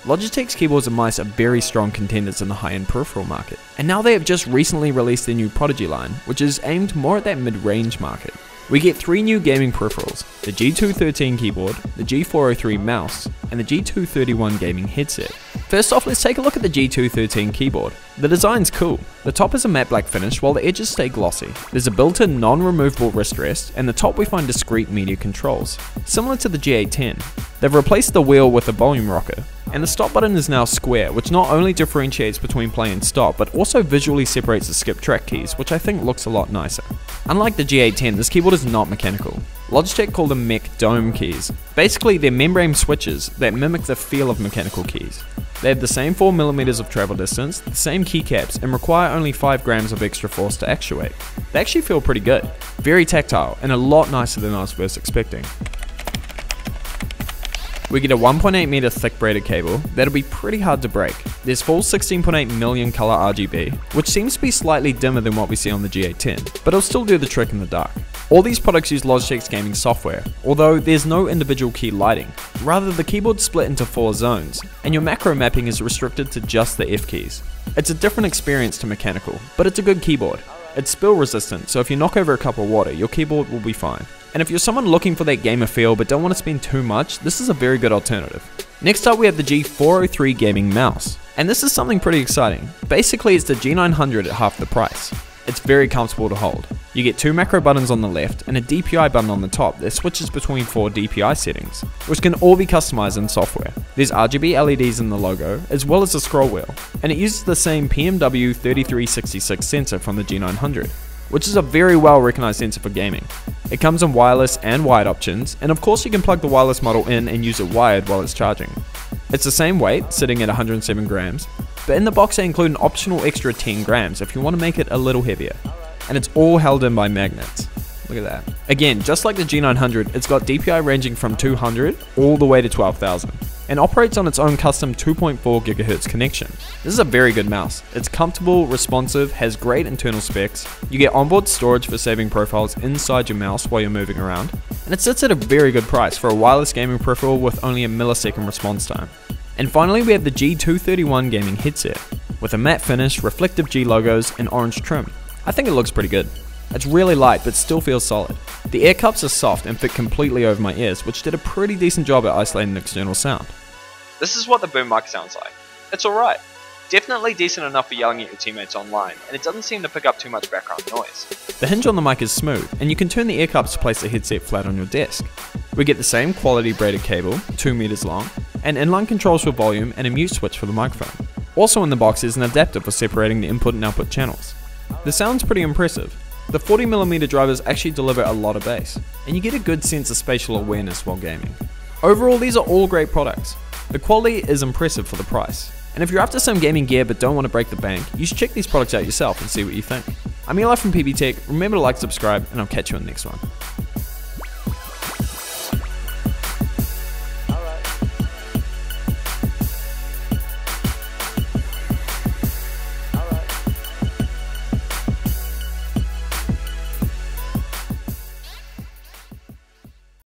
Logitech's keyboards and mice are very strong contenders in the high-end peripheral market, and now they have just recently released their new Prodigy line, which is aimed more at that mid-range market. We get 3 new gaming peripherals, the G213 keyboard, the G403 mouse, and the G231 gaming headset. First off, let's take a look at the G213 keyboard. The design's cool. The top is a matte black finish while the edges stay glossy. There's a built-in non-removable wrist rest, and the top we find discrete media controls. Similar to the G810, they've replaced the wheel with a volume rocker, and the stop button is now square, which not only differentiates between play and stop, but also visually separates the skip track keys, which I think looks a lot nicer. Unlike the G810, this keyboard is not mechanical. Logitech call them Mech-dome keys. Basically, they're membrane switches that mimic the feel of mechanical keys. They have the same 4mm of travel distance, the same keycaps, and require only 5 grams of extra force to actuate. They actually feel pretty good, very tactile, and a lot nicer than I was first expecting. We get a 1.8 meter thick braided cable that'll be pretty hard to break. There's full 16.8 million color RGB, which seems to be slightly dimmer than what we see on the G810, but it'll still do the trick in the dark. All these products use Logitech's gaming software, although there's no individual key lighting. Rather, the keyboard's split into 4 zones, and your macro mapping is restricted to just the F keys. It's a different experience to mechanical, but it's a good keyboard. It's spill resistant, so if you knock over a cup of water, your keyboard will be fine. And if you're someone looking for that gamer feel but don't want to spend too much, this is a very good alternative. Next up we have the G403 gaming mouse. And this is something pretty exciting. Basically it's the G900 at half the price. It's very comfortable to hold. You get 2 macro buttons on the left and a DPI button on the top that switches between 4 DPI settings, which can all be customized in software. There's RGB LEDs in the logo, as well as a scroll wheel, and it uses the same PMW 3366 sensor from the G900, which is a very well recognized sensor for gaming. It comes in wireless and wired options, and of course you can plug the wireless model in and use it wired while it's charging. It's the same weight, sitting at 107 grams, but in the box they include an optional extra 10 grams if you want to make it a little heavier. And it's all held in by magnets. Look at that. Again, just like the G900, it's got DPI ranging from 200 all the way to 12,000. And operates on its own custom 2.4 GHz connection. This is a very good mouse. It's comfortable, responsive, has great internal specs. You get onboard storage for saving profiles inside your mouse while you're moving around. And it sits at a very good price for a wireless gaming peripheral with only a millisecond response time. And finally we have the G231 gaming headset, with a matte finish, reflective G logos, and orange trim. I think it looks pretty good. It's really light but still feels solid. The ear cups are soft and fit completely over my ears, which did a pretty decent job at isolating external sound. This is what the boom mic sounds like. It's alright. Definitely decent enough for yelling at your teammates online, and it doesn't seem to pick up too much background noise. The hinge on the mic is smooth, and you can turn the ear cups to place the headset flat on your desk. We get the same quality braided cable, 2 meters long, and inline controls for volume and a mute switch for the microphone. Also in the box is an adapter for separating the input and output channels. The sound's pretty impressive. The 40mm drivers actually deliver a lot of bass, and you get a good sense of spatial awareness while gaming. Overall, these are all great products. The quality is impressive for the price, and if you're after some gaming gear but don't want to break the bank, you should check these products out yourself and see what you think. I'm Eli from PB Tech. Remember to like, subscribe, and I'll catch you in the next one.